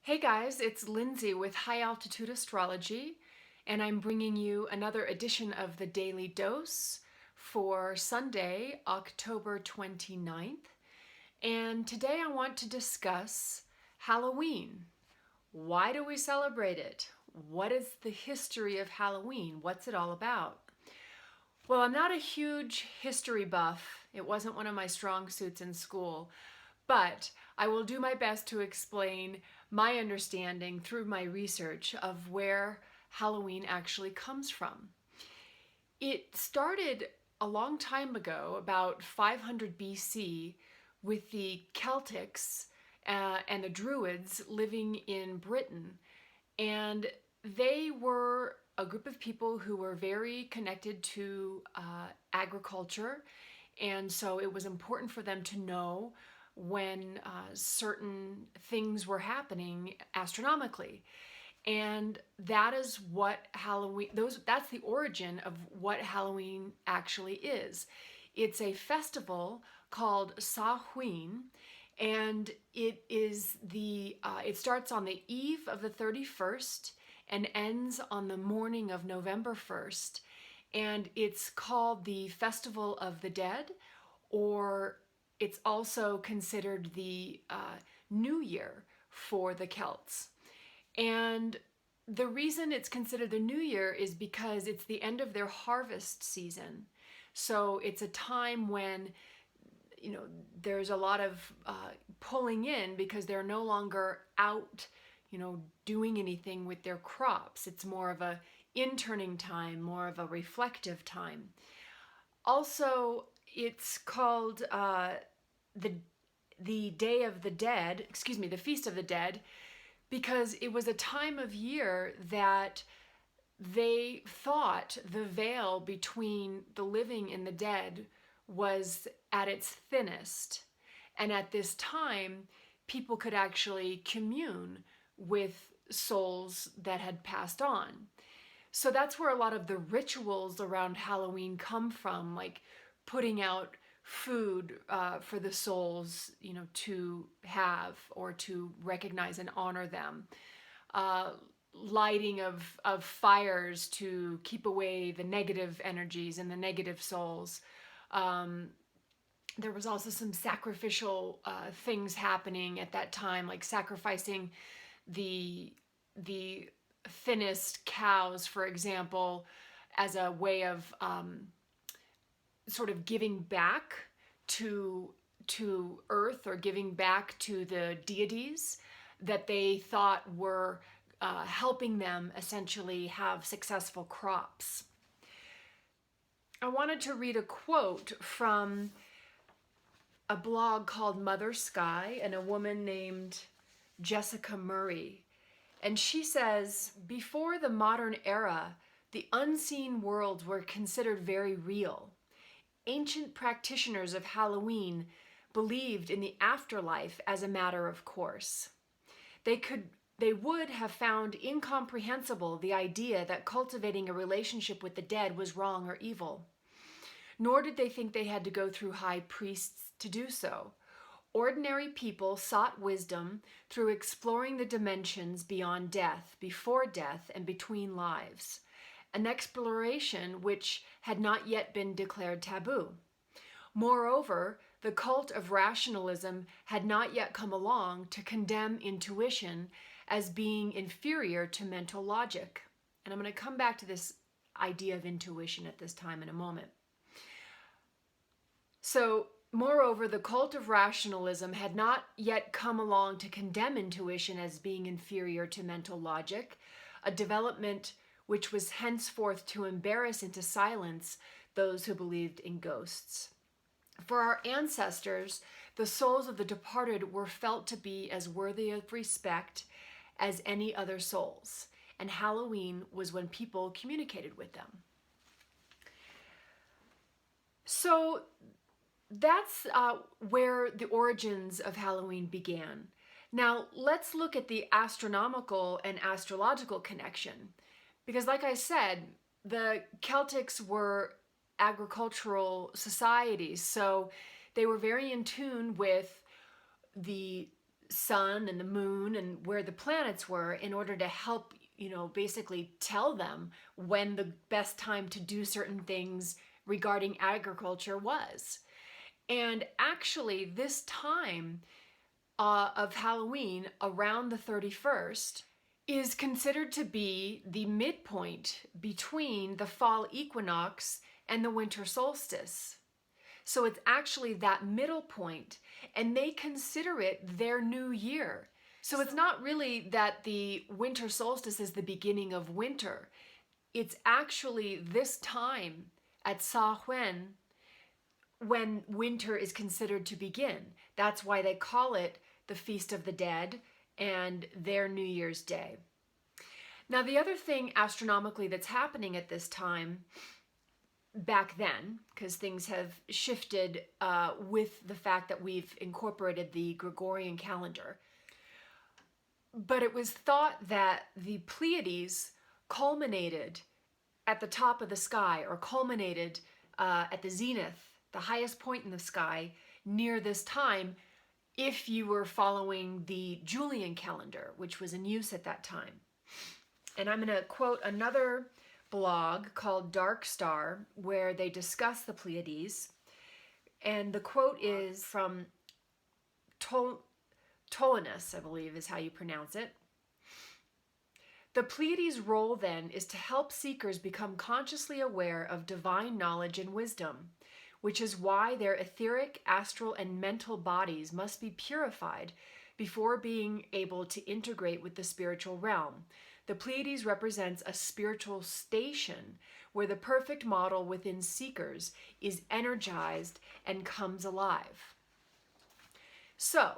Hey guys, it's Lindsay with High Altitude Astrology, and I'm bringing you another edition of the Daily Dose for Sunday, October 29th. And today I want to discuss Halloween. Why do we celebrate it? What is the history of Halloween? What's it all about? Well, I'm not a huge history buff. It wasn't one of my strong suits in school, but I will do my best to explain my understanding through my research of where Halloween actually comes from. It started a long time ago, about 500 BC, with the Celtics and the Druids living in Britain. And they were a group of people who were very connected to agriculture. And so it was important for them to know when certain things were happening astronomically. And that is what Halloween, that's the origin of what Halloween actually is. It's a festival called Samhain, and it starts on the eve of the 31st and ends on the morning of November 1st. And it's called the Festival of the Dead, or it's also considered the New Year for the Celts. And the reason it's considered the New Year is because it's the end of their harvest season. So it's a time when there's a lot of pulling in because they're no longer out doing anything with their crops. It's more of a interning time, more of a reflective time. Also, it's called the Day of the Dead, excuse me, the Feast of the Dead, because it was a time of year that they thought the veil between the living and the dead was at its thinnest. And at this time, people could actually commune with souls that had passed on. So that's where a lot of the rituals around Halloween come from, like putting out food for the souls, to have or to recognize and honor them. Lighting of fires to keep away the negative energies and the negative souls. There was also some sacrificial things happening at that time, like sacrificing the thinnest cows, for example, as a way of sort of giving back to Earth, or giving back to the deities that they thought were helping them essentially have successful crops. I wanted to read a quote from a blog called Mother Sky and a woman named Jessica Murray. And she says, before the modern era, the unseen worlds were considered very real. Ancient practitioners of Halloween believed in the afterlife as a matter of course. They would have found incomprehensible the idea that cultivating a relationship with the dead was wrong or evil. Nor did they think they had to go through high priests to do so. Ordinary people sought wisdom through exploring the dimensions beyond death, before death, and between lives, an exploration which had not yet been declared taboo. Moreover, the cult of rationalism had not yet come along to condemn intuition as being inferior to mental logic. And I'm going to come back to this idea of intuition at this time in a moment. So, moreover, the cult of rationalism had not yet come along to condemn intuition as being inferior to mental logic, a development which was henceforth to embarrass into silence those who believed in ghosts. For our ancestors, the souls of the departed were felt to be as worthy of respect as any other souls, and Halloween was when people communicated with them. So that's where the origins of Halloween began. Now, let's look at the astronomical and astrological connection. Because like I said, the Celtics were agricultural societies, so they were very in tune with the sun and the moon and where the planets were in order to help, basically tell them when the best time to do certain things regarding agriculture was. And actually, this time of Halloween, around the 31st, is considered to be the midpoint between the fall equinox and the winter solstice. So it's actually that middle point, and they consider it their new year. So it's not really that the winter solstice is the beginning of winter. It's actually this time at Samhain when winter is considered to begin. That's why they call it the Feast of the Dead and their New Year's Day. Now, the other thing astronomically that's happening at this time, back then, because things have shifted with the fact that we've incorporated the Gregorian calendar, but it was thought that the Pleiades culminated at the top of the sky, or culminated at the zenith, the highest point in the sky, near this time, if you were following the Julian calendar, which was in use at that time. And I'm going to quote another blog called Dark Star, where they discuss the Pleiades. And the quote is from Tolinus, I believe is how you pronounce it. The Pleiades' role then is to help seekers become consciously aware of divine knowledge and wisdom, which is why their etheric, astral, and mental bodies must be purified before being able to integrate with the spiritual realm. The Pleiades represents a spiritual station where the perfect model within seekers is energized and comes alive. So,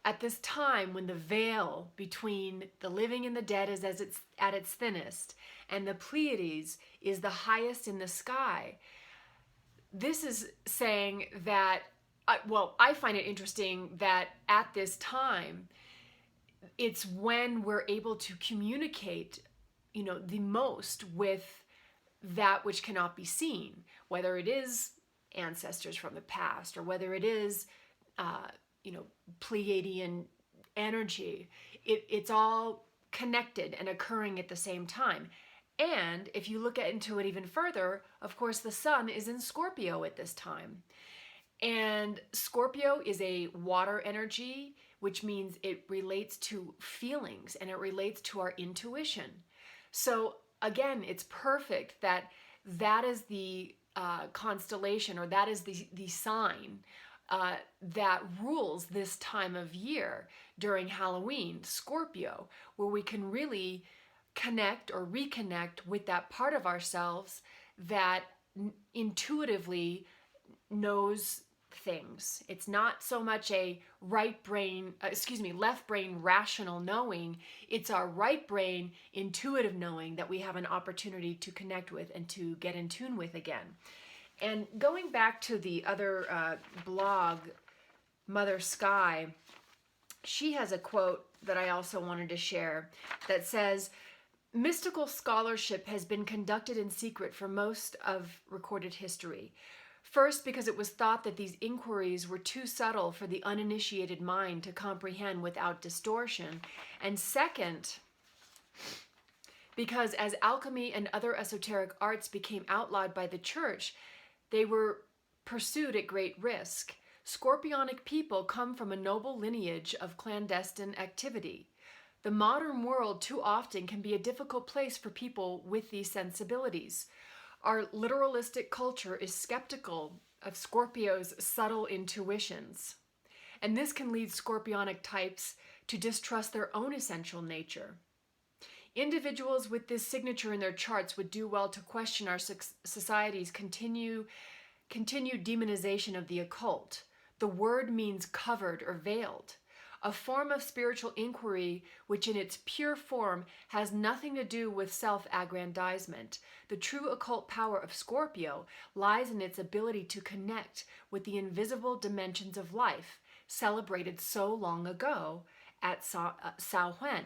at this time when the veil between the living and the dead is at its thinnest, and the Pleiades is the highest in the sky, this is saying that, I find it interesting that at this time, it's when we're able to communicate, the most with that which cannot be seen, whether it is ancestors from the past or whether it is, Pleiadian energy. It's all connected and occurring at the same time. And if you look into it even further, of course, the sun is in Scorpio at this time. And Scorpio is a water energy, which means it relates to feelings and it relates to our intuition. So again, it's perfect that is the constellation, or that is the sign that rules this time of year during Halloween, Scorpio, where we can really connect or reconnect with that part of ourselves that intuitively knows things. It's not so much a left brain rational knowing. It's our right brain intuitive knowing that we have an opportunity to connect with and to get in tune with again. And going back to the other blog, Mother Sky, she has a quote that I also wanted to share that says, mystical scholarship has been conducted in secret for most of recorded history. First, because it was thought that these inquiries were too subtle for the uninitiated mind to comprehend without distortion. And second, because as alchemy and other esoteric arts became outlawed by the church, they were pursued at great risk. Scorpionic people come from a noble lineage of clandestine activity. The modern world too often can be a difficult place for people with these sensibilities. Our literalistic culture is skeptical of Scorpio's subtle intuitions, and this can lead Scorpionic types to distrust their own essential nature. Individuals with this signature in their charts would do well to question our society's continued demonization of the occult. The word means covered or veiled, a form of spiritual inquiry which in its pure form has nothing to do with self-aggrandizement. The true occult power of Scorpio lies in its ability to connect with the invisible dimensions of life, celebrated so long ago at Samhain.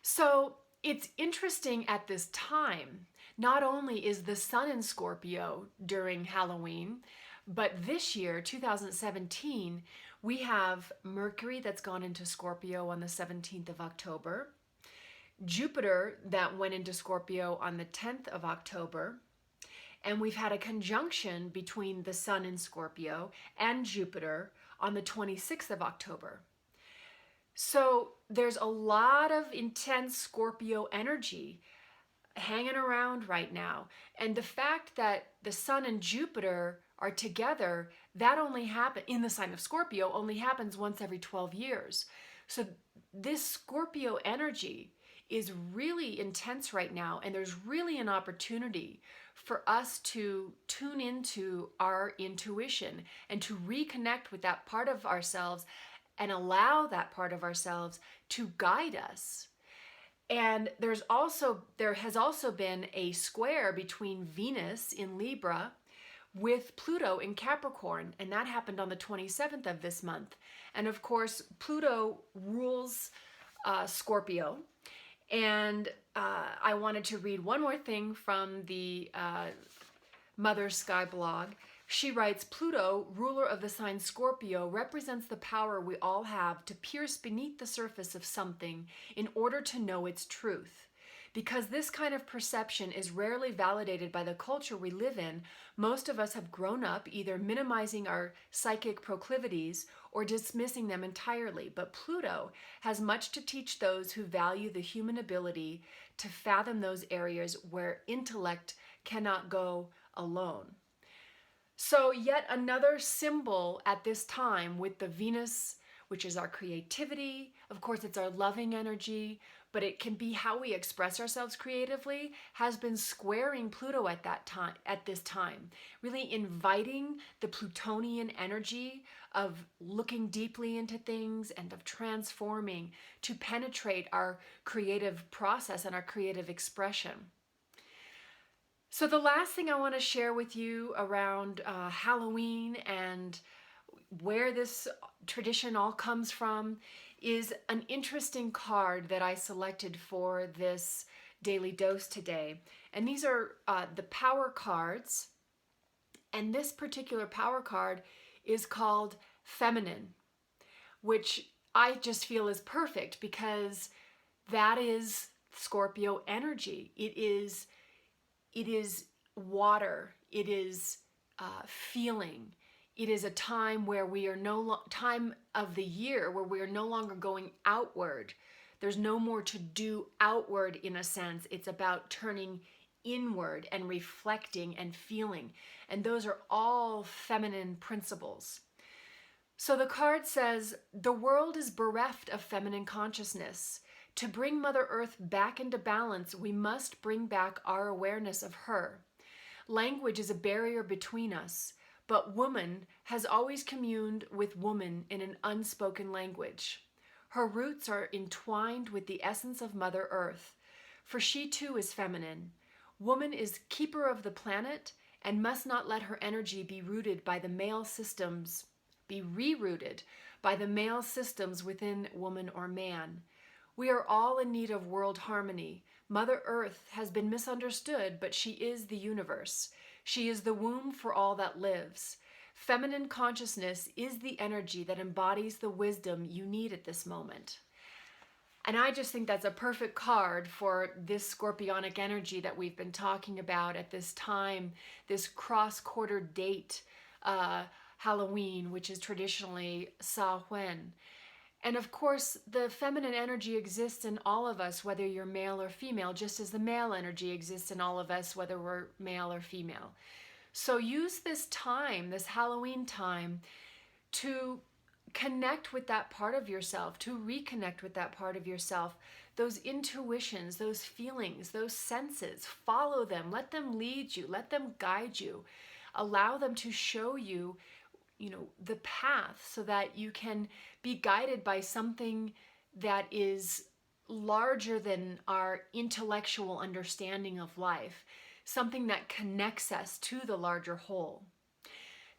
So it's interesting at this time, not only is the sun in Scorpio during Halloween, but this year, 2017, We have Mercury that's gone into Scorpio on the 17th of October, Jupiter that went into Scorpio on the 10th of October, and we've had a conjunction between the Sun in Scorpio and Jupiter on the 26th of October. So there's a lot of intense Scorpio energy hanging around right now. And the fact that the Sun and Jupiter are together, that only happens in the sign of Scorpio, only happens once every 12 years. So this Scorpio energy is really intense right now, and there's really an opportunity for us to tune into our intuition and to reconnect with that part of ourselves and allow that part of ourselves to guide us. And there has also been a square between Venus in Libra with Pluto in Capricorn, and that happened on the 27th of this month. And of course, Pluto rules Scorpio. And I wanted to read one more thing from the Mother Sky blog. She writes, Pluto, ruler of the sign Scorpio, represents the power we all have to pierce beneath the surface of something in order to know its truth. Because this kind of perception is rarely validated by the culture we live in, most of us have grown up either minimizing our psychic proclivities or dismissing them entirely. But Pluto has much to teach those who value the human ability to fathom those areas where intellect cannot go alone. So yet another symbol at this time with the Venus, which is our creativity. Of course, it's our loving energy, but it can be how we express ourselves creatively, has been squaring Pluto at this time, really inviting the Plutonian energy of looking deeply into things and of transforming to penetrate our creative process and our creative expression. So the last thing I want to share with you around Halloween and where this tradition all comes from is an interesting card that I selected for this daily dose today. And these are the power cards. And this particular power card is called Feminine, which I just feel is perfect because that is Scorpio energy. It is water. It is feeling. It is a time where we are time of the year where we are no longer going outward. There's no more to do outward in a sense. It's about turning inward and reflecting and feeling. And those are all feminine principles. So the card says, the world is bereft of feminine consciousness. To bring Mother Earth back into balance, we must bring back our awareness of her. Language is a barrier between us, but woman has always communed with woman in an unspoken language. Her roots are entwined with the essence of Mother Earth, for she too is feminine. Woman is keeper of the planet and must not let her energy be rerouted by the male systems within woman or man. We are all in need of world harmony. Mother Earth has been misunderstood, but she is the universe. She is the womb for all that lives. Feminine consciousness is the energy that embodies the wisdom you need at this moment. And I just think that's a perfect card for this scorpionic energy that we've been talking about at this time, this cross-quarter date, Halloween, which is traditionally Samhain. And of course, the feminine energy exists in all of us, whether you're male or female, just as the male energy exists in all of us, whether we're male or female. So use this time, this Halloween time, to connect with that part of yourself, to reconnect with that part of yourself, those intuitions, those feelings, those senses. Follow them, let them lead you, let them guide you, allow them to show you, the path so that you can be guided by something that is larger than our intellectual understanding of life, something that connects us to the larger whole.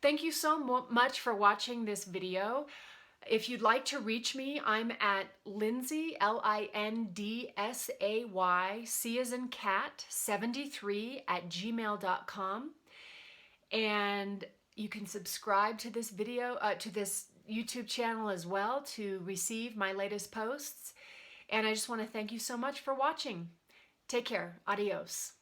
Thank you so much for watching this video. If you'd like to reach me, I'm at Lindsay, Lindsay, C as in cat, 73 @gmail.com. And you can subscribe to this video, to this YouTube channel as well to receive my latest posts. And I just want to thank you so much for watching. Take care. Adios.